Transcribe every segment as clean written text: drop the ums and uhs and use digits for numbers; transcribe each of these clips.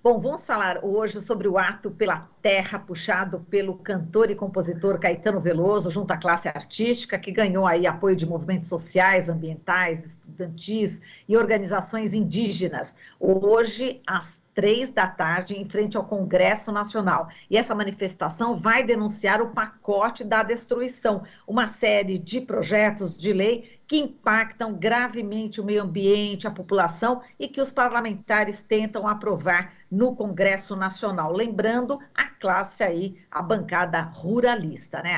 Bom, vamos falar hoje sobre o ato pela terra puxado pelo cantor e compositor Caetano Veloso, junto à classe artística, que ganhou aí apoio de movimentos sociais, ambientais, estudantis e organizações indígenas. Hoje, às 3 da tarde, em frente ao Congresso Nacional. E essa manifestação vai denunciar o pacote da destruição, uma série de projetos de lei que impactam gravemente o meio ambiente, a população e que os parlamentares tentam aprovar no Congresso Nacional. Lembrando a classe aí, a bancada ruralista, né?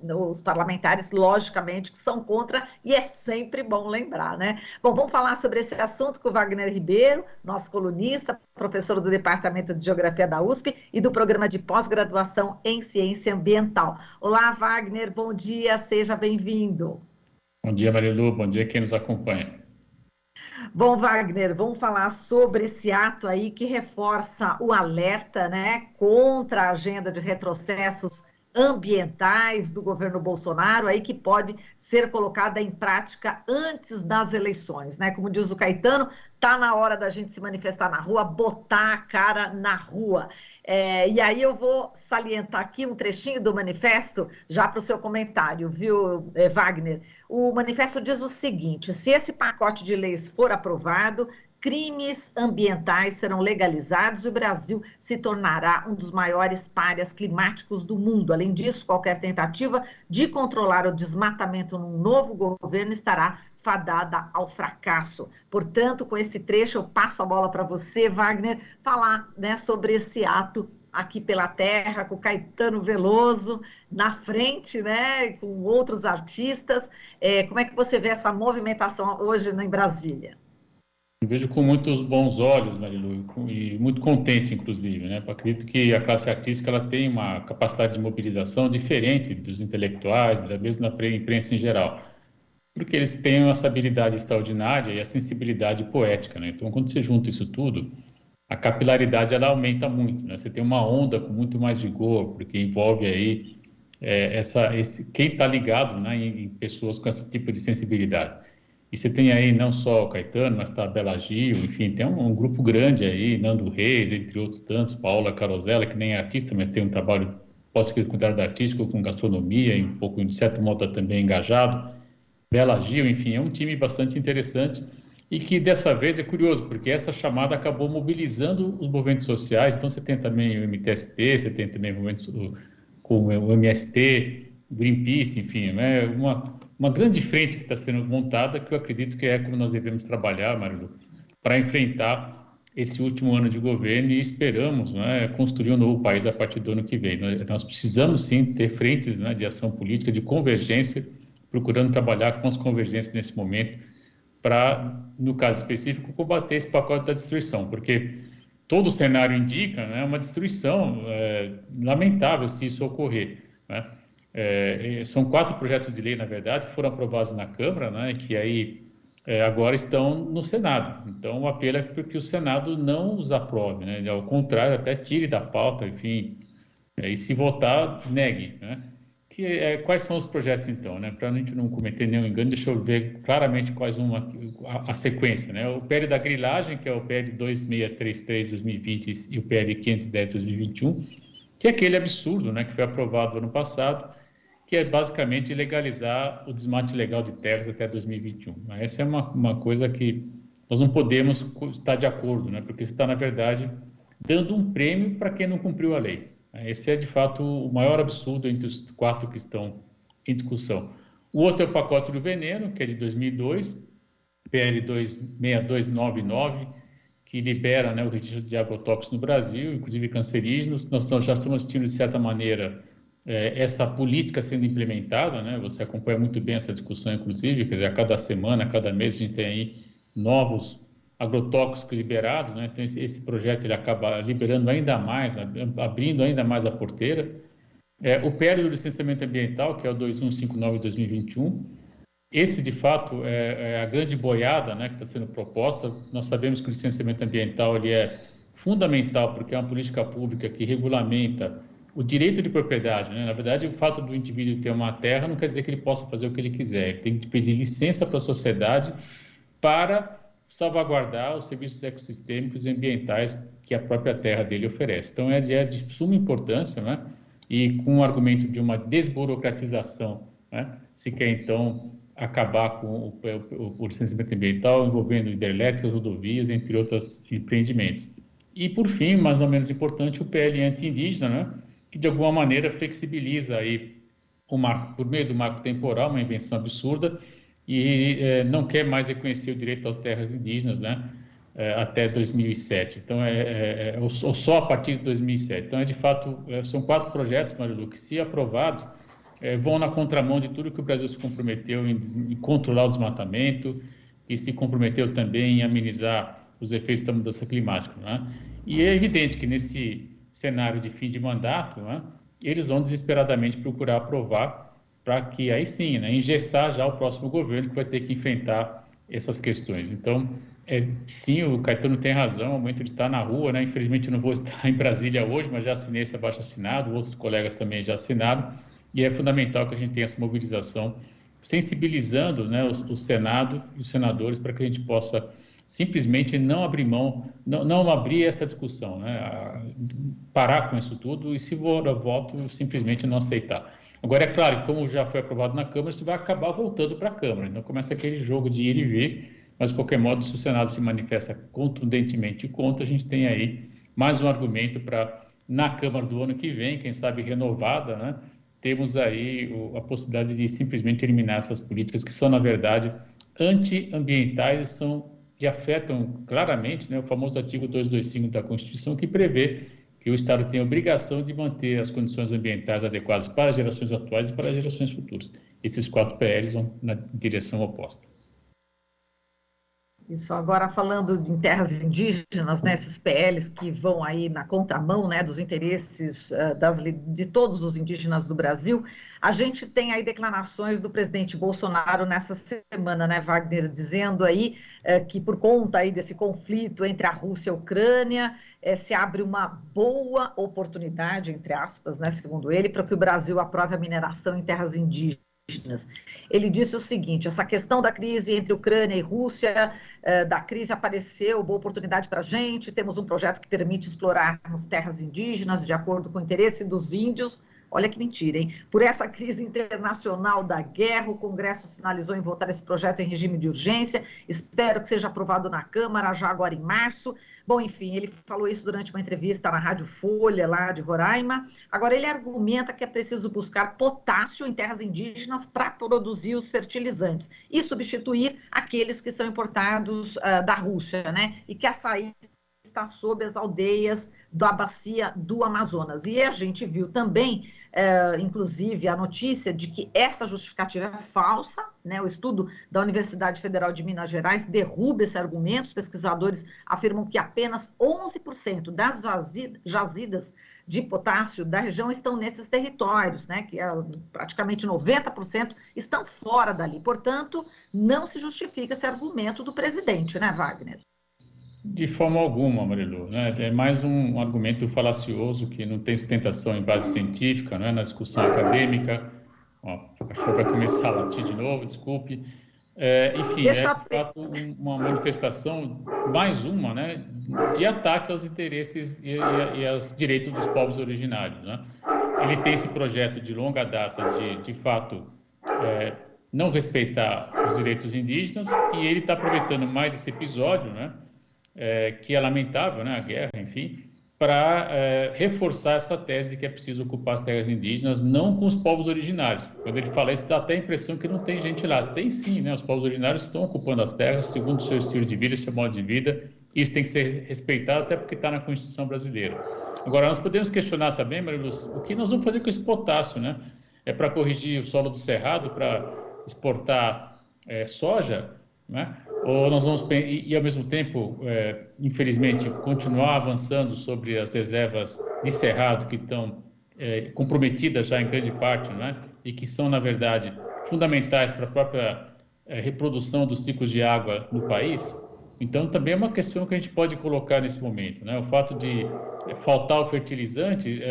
Os parlamentares, logicamente, que são contra, e é sempre bom lembrar, né? Bom, vamos falar sobre esse assunto com o Wagner Ribeiro, nosso colunista, professor do Departamento de Geografia da USP e do Programa de Pós-Graduação em Ciência Ambiental. Olá, Wagner, bom dia, seja bem-vindo. Bom dia, Marilu, bom dia quem nos acompanha. Bom, Wagner, vamos falar sobre esse ato aí que reforça o alerta, né, contra a agenda de retrocessos ambientais do governo Bolsonaro, aí que pode ser colocada em prática antes das eleições, né? Como diz o Caetano, tá na hora da gente se manifestar na rua, botar a cara na rua. E aí eu vou salientar aqui um trechinho do manifesto, já para o seu comentário, viu, Wagner? O manifesto diz o seguinte: se esse pacote de leis for aprovado, crimes ambientais serão legalizados e o Brasil se tornará um dos maiores párias climáticos do mundo. Além disso, qualquer tentativa de controlar o desmatamento num novo governo estará fadada ao fracasso. Portanto, com esse trecho, eu passo a bola para você, Wagner, falar, né, sobre esse ato aqui pela terra, com Caetano Veloso na frente, né, com outros artistas. Como é que você vê essa movimentação hoje em Brasília? Eu vejo com muitos bons olhos, Marilu, e muito contente, inclusive, né? Eu acredito que a classe artística ela tem uma capacidade de mobilização diferente dos intelectuais, da mesma imprensa em geral, porque eles têm essa habilidade extraordinária e a sensibilidade poética, né? Então, quando você junta isso tudo, a capilaridade ela aumenta muito, né? Você tem uma onda com muito mais vigor, porque envolve aí quem está ligado, né, em pessoas com esse tipo de sensibilidade. E você tem aí não só o Caetano, mas está a Bela Gil, enfim, tem um grupo grande aí, Nando Reis, entre outros tantos, Paola Carosella, que nem é artista, mas tem um trabalho, pode ser considerado artístico, com gastronomia, e um pouco, de certo modo, também engajado. Bela Gil, enfim, é um time bastante interessante e que dessa vez é curioso, porque essa chamada acabou mobilizando os movimentos sociais. Então você tem também o MTST, você tem também movimentos como o MST, Greenpeace, enfim, né? Uma grande frente que está sendo montada, que eu acredito que é como nós devemos trabalhar, Marilu, para enfrentar esse último ano de governo e esperamos, né, construir um novo país a partir do ano que vem. Nós precisamos, sim, ter frentes, né, de ação política, de convergência, procurando trabalhar com as convergências nesse momento para, no caso específico, combater esse pacote da destruição, porque todo o cenário indica, né, uma destruição lamentável se isso ocorrer, né? São 4 projetos de lei, na verdade, que foram aprovados na Câmara, né, que aí agora estão no Senado. Então, o apelo é para que o Senado não os aprove, né, ao contrário, até tire da pauta, enfim, e se votar, negue, né? Quais são os projetos, então, né? Para a gente não cometer nenhum engano, deixa eu ver claramente quais a sequência, né? O PL da grilagem, que é o PL 2633 de 2020 e o PL 510 de 2021, que é aquele absurdo, né, que foi aprovado ano passado, que é basicamente legalizar o desmate ilegal de terras até 2021. Essa é uma coisa que nós não podemos estar de acordo, né, porque isso está, na verdade, dando um prêmio para quem não cumpriu a lei. Esse é, de fato, o maior absurdo entre os 4 que estão em discussão. O outro é o pacote do veneno, que é de 2002, PL 26299, que libera, né, o registro de agrotóxicos no Brasil, inclusive cancerígenos. Nós já estamos assistindo, de certa maneira, essa política sendo implementada, né? Você acompanha muito bem essa discussão, inclusive, quer dizer, a cada semana, a cada mês, a gente tem aí novos agrotóxicos liberados, né? Então, esse projeto ele acaba liberando ainda mais, abrindo ainda mais a porteira. O PL do licenciamento ambiental, que é o 2159 de 2021, esse, de fato, é a grande boiada, né, que está sendo proposta. Nós sabemos que o licenciamento ambiental ele é fundamental, porque é uma política pública que regulamenta o direito de propriedade, né? Na verdade, o fato do indivíduo ter uma terra não quer dizer que ele possa fazer o que ele quiser. Ele tem que pedir licença para a sociedade para salvaguardar os serviços ecossistêmicos e ambientais que a própria terra dele oferece. Então, é de suma importância, né? E com o argumento de uma desburocratização, né? Se quer, então, acabar com o licenciamento ambiental envolvendo hidrelétricas, rodovias, entre outros empreendimentos. E, por fim, mas não menos importante, o PL anti-indígena, né? Que, de alguma maneira, flexibiliza aí o marco, por meio do marco temporal, uma invenção absurda, e não quer mais reconhecer o direito às terras indígenas, né? Até 2007. Então, ou só a partir de 2007. Então, de fato, são 4 projetos, Marilu, que, se aprovados, vão na contramão de tudo que o Brasil se comprometeu em controlar o desmatamento, e se comprometeu também em amenizar os efeitos da mudança climática, né? E é evidente que nesse cenário de fim de mandato, né, eles vão desesperadamente procurar aprovar para que aí sim, né, engessar já o próximo governo que vai ter que enfrentar essas questões. Então, sim, o Caetano tem razão, é o momento de estar na rua, né? Infelizmente eu não vou estar em Brasília hoje, mas já assinei esse abaixo-assinado, outros colegas também já assinaram, e é fundamental que a gente tenha essa mobilização, sensibilizando, né, o Senado e os senadores para que a gente possa simplesmente não abrir mão, não abrir essa discussão, né? Parar com isso tudo e, se for a voto, simplesmente não aceitar. Agora, é claro que, como já foi aprovado na Câmara, isso vai acabar voltando para a Câmara. Então, começa aquele jogo de ir e vir, mas, de qualquer modo, se o Senado se manifesta contundentemente contra, a gente tem aí mais um argumento para, na Câmara do ano que vem, quem sabe renovada, né, temos aí a possibilidade de simplesmente eliminar essas políticas que são, na verdade, antiambientais e afetam claramente, né, o famoso artigo 225 da Constituição, que prevê que o Estado tem a obrigação de manter as condições ambientais adequadas para as gerações atuais e para as gerações futuras. Esses 4 PLs vão na direção oposta. Isso, agora falando em terras indígenas, né, esses PLs que vão aí na contramão, né, dos interesses de todos os indígenas do Brasil, a gente tem aí declarações do presidente Bolsonaro nessa semana, né, Wagner, dizendo aí que, por conta aí desse conflito entre a Rússia e a Ucrânia, se abre uma boa oportunidade, entre aspas, né, segundo ele, para que o Brasil aprove a mineração em terras indígenas. Ele disse o seguinte: essa questão da crise entre Ucrânia e Rússia, da crise apareceu boa oportunidade para a gente, temos um projeto que permite explorarmos terras indígenas de acordo com o interesse dos índios. Olha que mentira, hein? Por essa crise internacional da guerra, o Congresso sinalizou em votar esse projeto em regime de urgência. Espero que seja aprovado na Câmara já agora em março. Bom, enfim, ele falou isso durante uma entrevista na Rádio Folha, lá de Roraima. Agora, ele argumenta que é preciso buscar potássio em terras indígenas para produzir os fertilizantes e substituir aqueles que são importados da Rússia, né? E que açaí está sob as aldeias da bacia do Amazonas. E a gente viu também, inclusive, a notícia de que essa justificativa é falsa, né? O estudo da Universidade Federal de Minas Gerais derruba esse argumento. Os pesquisadores afirmam que apenas 11% das jazidas de potássio da região estão nesses territórios, né? Que praticamente 90% estão fora dali. Portanto, não se justifica esse argumento do presidente, né, Wagner? De forma alguma, Marilu, né? É mais um argumento falacioso que não tem sustentação em base científica, né? Na discussão acadêmica. Ó, o cachorro vai começar a latir de novo, desculpe. Enfim, de fato uma manifestação, mais uma, né, de ataque aos interesses e aos direitos dos povos originários, né? Ele tem esse projeto de longa data de fato, não respeitar os direitos indígenas, e ele está aproveitando mais esse episódio, né? Que é lamentável, né, a guerra, enfim, para reforçar essa tese de que é preciso ocupar as terras indígenas, não com os povos originários. Quando ele fala isso, dá até a impressão que não tem gente lá. Tem sim, né? Os povos originários estão ocupando as terras segundo o seu estilo de vida, seu modo de vida, e isso tem que ser respeitado, até porque está na Constituição brasileira. Agora, nós podemos questionar também, Marilu, o que nós vamos fazer com esse potássio, né? É para corrigir o solo do cerrado, para exportar soja, né? Ou nós vamos, e ao mesmo tempo, infelizmente, continuar avançando sobre as reservas de cerrado que estão comprometidas já em grande parte, né? E que são, na verdade, fundamentais para a própria reprodução dos ciclos de água no país. Então, também é uma questão que a gente pode colocar nesse momento, né? O fato de faltar o fertilizante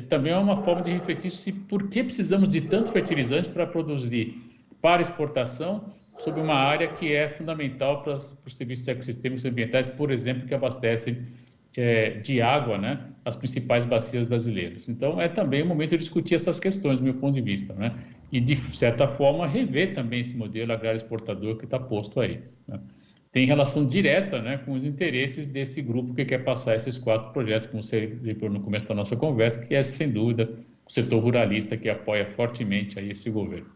também é uma forma de refletir se por que precisamos de tanto fertilizante para produzir para exportação sobre uma área que é fundamental para os serviços ecossistêmicos ambientais, por exemplo, que abastecem de água, né, as principais bacias brasileiras. Então, é também o momento de discutir essas questões, do meu ponto de vista, né, e, de certa forma, rever também esse modelo agrário exportador que está posto aí, né. Tem relação direta, né, com os interesses desse grupo que quer passar esses 4 projetos, como você lembrou no começo da nossa conversa, que é, sem dúvida, o setor ruralista que apoia fortemente aí esse governo.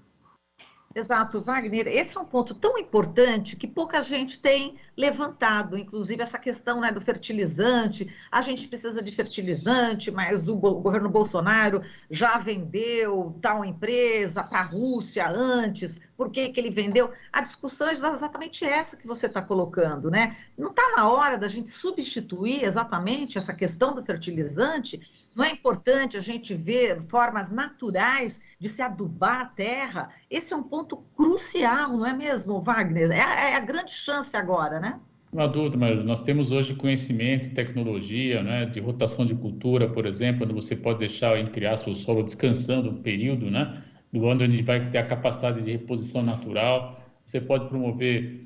Exato, Wagner. Esse é um ponto tão importante que pouca gente tem levantado, inclusive essa questão, né, do fertilizante. A gente precisa de fertilizante, mas o governo Bolsonaro já vendeu tal empresa para a Rússia antes. Por que que ele vendeu? A discussão é exatamente essa que você está colocando, né? Não está na hora da gente substituir exatamente essa questão do fertilizante? Não é importante a gente ver formas naturais de se adubar a terra? Esse é um ponto crucial, não é mesmo, Wagner? É a grande chance agora, né? Não há dúvida, mas nós temos hoje conhecimento e tecnologia, né, de rotação de cultura, por exemplo, onde você pode deixar, entre aspas, o solo descansando um período, né, do ano onde vai ter a capacidade de reposição natural. Você pode promover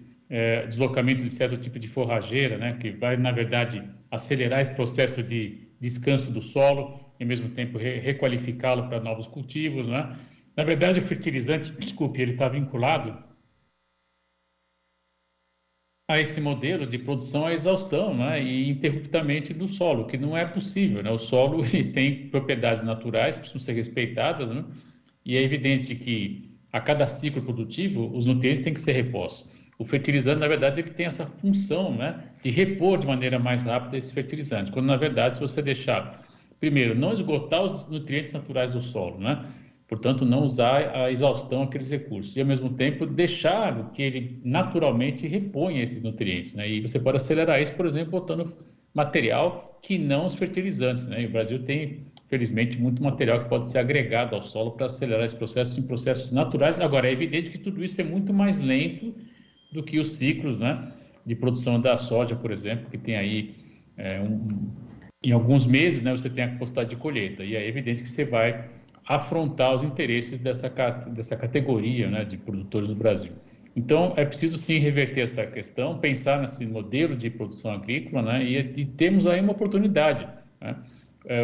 deslocamento de certo tipo de forrageira, né, que vai, na verdade, acelerar esse processo de descanso do solo e, ao mesmo tempo, requalificá-lo para novos cultivos, né. Na verdade, o fertilizante, desculpe, ele está vinculado a esse modelo de produção à exaustão, né, e interruptamente do solo, que não é possível, né? O solo ele tem propriedades naturais que precisam ser respeitadas, né? E é evidente que a cada ciclo produtivo os nutrientes têm que ser repostos. O fertilizante, na verdade, ele tem essa função, né, de repor de maneira mais rápida esse fertilizante, quando na verdade, se você deixar, primeiro, não esgotar os nutrientes naturais do solo, né? Portanto, não usar a exaustão aqueles recursos. E, ao mesmo tempo, deixar que ele naturalmente reponha esses nutrientes, né? E você pode acelerar isso, por exemplo, botando material que não os fertilizantes, né? E o Brasil tem, felizmente, muito material que pode ser agregado ao solo para acelerar esse processo em processos naturais. Agora, é evidente que tudo isso é muito mais lento do que os ciclos, né, de produção da soja, por exemplo, que tem aí, em alguns meses, né, você tem a postagem de colheita. E é evidente que você vai afrontar os interesses dessa categoria, né, de produtores no Brasil. Então, é preciso sim reverter essa questão, pensar nesse modelo de produção agrícola, né, e temos aí uma oportunidade, né.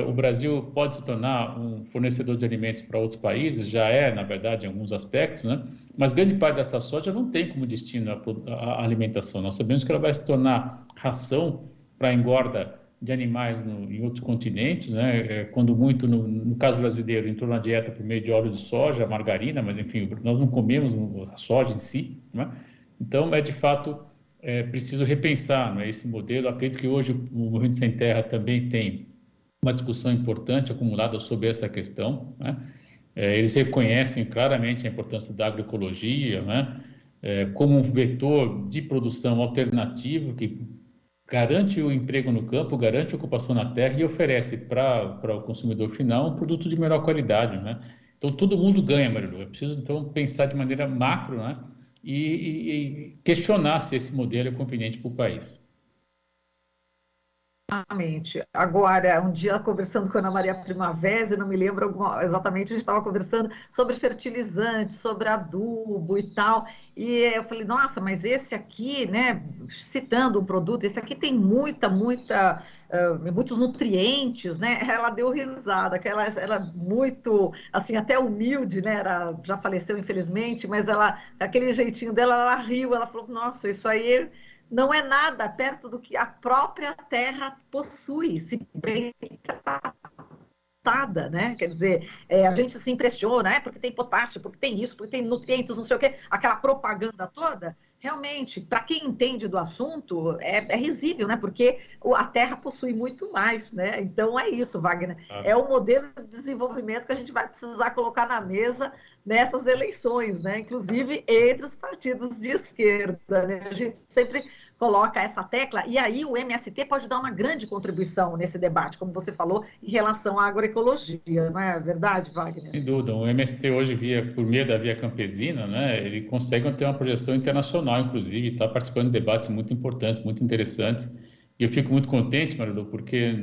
O Brasil pode se tornar um fornecedor de alimentos para outros países, já é, na verdade, em alguns aspectos, né, mas grande parte dessa soja não tem como destino a alimentação. Nós sabemos que ela vai se tornar ração para engorda de animais em outros continentes, né? Quando muito, no caso brasileiro, entrou na dieta por meio de óleo de soja, margarina, mas enfim, nós não comemos a soja em si, né? Então, de fato, preciso repensar, né, esse modelo. Acredito que hoje o Movimento Sem Terra também tem uma discussão importante acumulada sobre essa questão, né? Eles reconhecem claramente a importância da agroecologia, né, como um vetor de produção alternativo que garante o emprego no campo, garante a ocupação na terra e oferece para o consumidor final um produto de melhor qualidade, né? Então, todo mundo ganha, Marilu. É preciso, então, pensar de maneira macro, né, e questionar se esse modelo é conveniente para o país. Exatamente. Agora, um dia conversando com a Ana Maria Primavera, não me lembro exatamente, a gente estava conversando sobre fertilizante, sobre adubo e tal, e eu falei, nossa, mas esse aqui, né, citando um produto, esse aqui tem muitos nutrientes, né? Ela deu risada, que ela era muito, assim, até humilde, né? Já faleceu, infelizmente, mas aquele jeitinho dela, ela riu, ela falou, nossa, isso aí não é nada perto do que a própria terra possui, se bem tratada, né? Quer dizer, a gente se impressiona, porque tem potássio, porque tem isso, porque tem nutrientes, não sei o quê, aquela propaganda toda. Realmente, para quem entende do assunto, é risível, né? Porque a terra possui muito mais, né? Então é isso, Wagner. É o modelo de desenvolvimento que a gente vai precisar colocar na mesa nessas eleições, né? Inclusive entre os partidos de esquerda, né? A gente sempre coloca essa tecla, e aí o MST pode dar uma grande contribuição nesse debate, como você falou, em relação à agroecologia, não é verdade, Wagner? Sem dúvida, o MST hoje, por meio da Via Campesina, né, ele consegue ter uma projeção internacional, inclusive, está participando de debates muito importantes, muito interessantes, e eu fico muito contente, Marilu, porque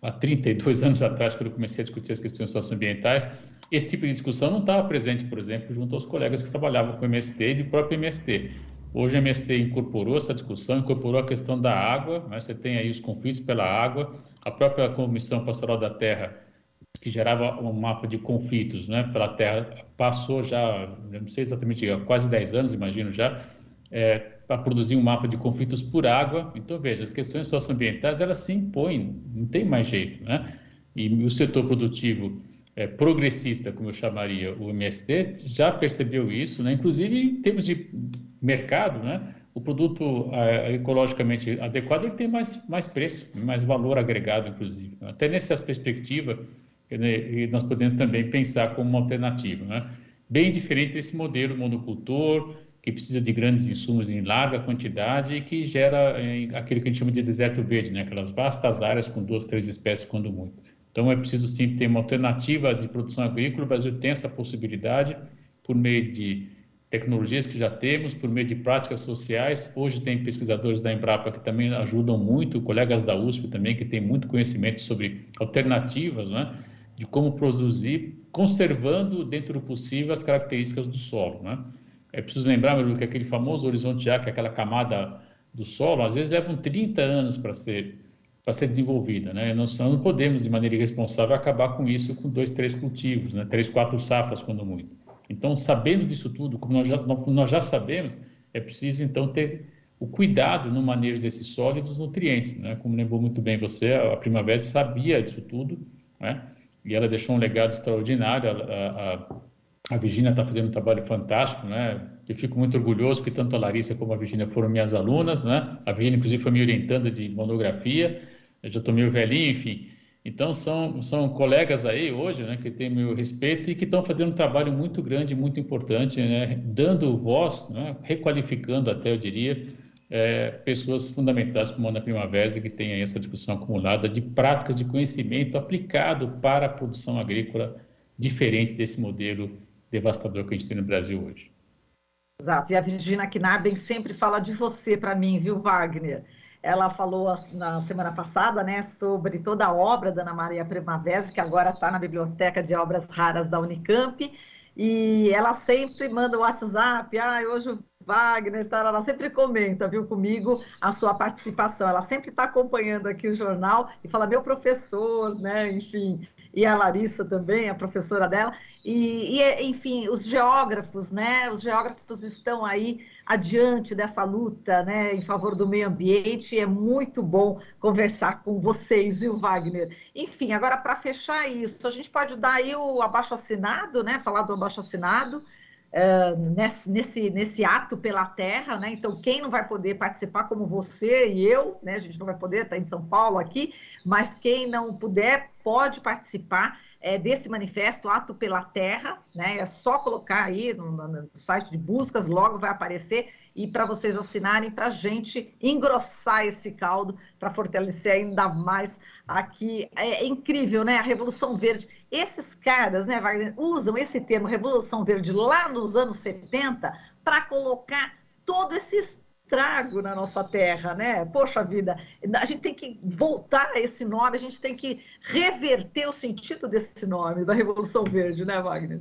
há 32 anos atrás, quando eu comecei a discutir as questões socioambientais, esse tipo de discussão não estava presente, por exemplo, junto aos colegas que trabalhavam com o MST e do próprio MST. Hoje o MST incorporou essa discussão, incorporou a questão da água, né? Você tem aí os conflitos pela água, a própria Comissão Pastoral da Terra, que gerava um mapa de conflitos, né, pela terra, passou já, não sei exatamente, há quase 10 anos, imagino já, para produzir um mapa de conflitos por água. Então, veja, as questões socioambientais, elas se impõem, não tem mais jeito, né? E o setor produtivo progressista, como eu chamaria o MST, já percebeu isso, né? Inclusive em termos de mercado, né? O produto ecologicamente adequado, ele tem mais preço, mais valor agregado, inclusive. Até nessa perspectiva, nós podemos também pensar como uma alternativa, né? Bem diferente desse modelo monocultor, que precisa de grandes insumos em larga quantidade e que gera aquilo que a gente chama de deserto verde, né? Aquelas vastas áreas com 2, 3 espécies, quando muito. Então, é preciso sim ter uma alternativa de produção agrícola. O Brasil tem essa possibilidade por meio de tecnologias que já temos, por meio de práticas sociais. Hoje tem pesquisadores da Embrapa que também ajudam muito, colegas da USP também, que têm muito conhecimento sobre alternativas, né, de como produzir, conservando dentro do possível as características do solo, né? É preciso lembrar, meu, que aquele famoso horizonte A, que é aquela camada do solo, às vezes levam 30 anos para ser desenvolvida, né? Nós não podemos, de maneira irresponsável, acabar com isso com 2, 3 cultivos, né? 3, 4 safras, quando muito. Então, sabendo disso tudo, como nós já sabemos, é preciso, então, ter o cuidado no manejo desse solo e dos nutrientes, né? Como lembrou muito bem você, a Primavera sabia disso tudo, né? E ela deixou um legado extraordinário. A Virgínia está fazendo um trabalho fantástico, né? Eu fico muito orgulhoso que tanto a Larissa como a Virgínia foram minhas alunas, né? A Virgínia, inclusive, foi me orientando de monografia. Eu já estou meio velhinho, enfim. Então, são colegas aí hoje, né, que têm meu respeito e que estão fazendo um trabalho muito grande, muito importante, né, dando voz, né, requalificando até, eu diria, pessoas fundamentais como a Ana Primavera, que tem aí essa discussão acumulada de práticas de conhecimento aplicado para a produção agrícola, diferente desse modelo devastador que a gente tem no Brasil hoje. Exato, e a Virginia Knaben sempre fala de você para mim, viu, Wagner? Ela falou na semana passada, né, sobre toda a obra da Ana Maria Primavera, que agora está na Biblioteca de Obras Raras da Unicamp, e ela sempre manda o WhatsApp, hoje o Wagner, tá, ela sempre comenta, viu, comigo a sua participação, ela sempre está acompanhando aqui o jornal e fala, meu professor, né, enfim, e a Larissa também, a professora dela, enfim, os geógrafos, né, os geógrafos estão aí adiante dessa luta, né, em favor do meio ambiente, e é muito bom conversar com vocês, viu, Wagner? Enfim, agora para fechar isso, a gente pode dar aí o abaixo-assinado, né, falar do abaixo-assinado, nesse ato pela terra, né? Então, quem não vai poder participar, como você e eu, né? A gente não vai poder estar em São Paulo aqui, mas quem não puder pode participar desse manifesto Ato pela Terra, né? É só colocar aí no site de buscas, logo vai aparecer, e para vocês assinarem, para a gente engrossar esse caldo, para fortalecer ainda mais aqui. É incrível, né? A Revolução Verde. Esses caras, né, Wagner, usam esse termo Revolução Verde lá nos anos 70 para colocar todo esse estrago na nossa terra, né? Poxa vida, a gente tem que voltar a esse nome, a gente tem que reverter o sentido desse nome, da Revolução Verde, né, Wagner?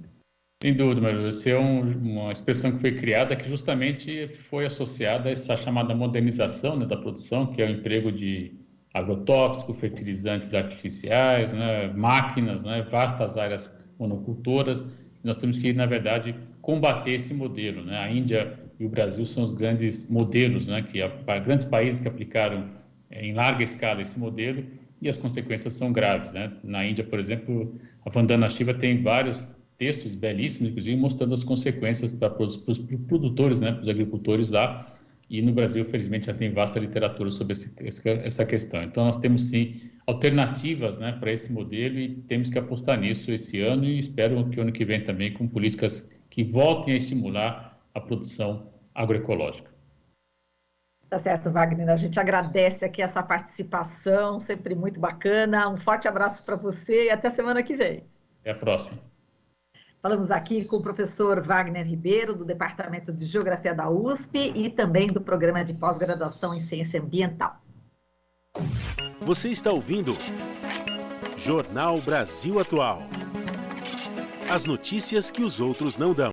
Sem dúvida, Maria. Essa é uma expressão que foi criada que justamente foi associada a essa chamada modernização, né, da produção, que é o emprego de agrotóxicos, fertilizantes artificiais, né, máquinas, né, vastas áreas monocultoras. Nós temos que, na verdade, combater esse modelo, né? A Índia e o Brasil são os grandes modelos, né, grandes países que aplicaram em larga escala esse modelo, e as consequências são graves, né? Na Índia, por exemplo, a Vandana Shiva tem vários textos belíssimos, inclusive, mostrando as consequências para os produtores, né, para os agricultores lá, e no Brasil, felizmente, já tem vasta literatura sobre essa questão. Então, nós temos, sim, alternativas, né, para esse modelo, e temos que apostar nisso esse ano, e espero que o ano que vem também, com políticas que voltem a estimular a produção agroecológica. Tá certo, Wagner. A gente agradece aqui a sua participação, sempre muito bacana. Um forte abraço para você e até semana que vem. Até a próxima. Falamos aqui com o professor Wagner Ribeiro, do Departamento de Geografia da USP e também do Programa de Pós-Graduação em Ciência Ambiental. Você está ouvindo Jornal Brasil Atual. as notícias que os outros não dão.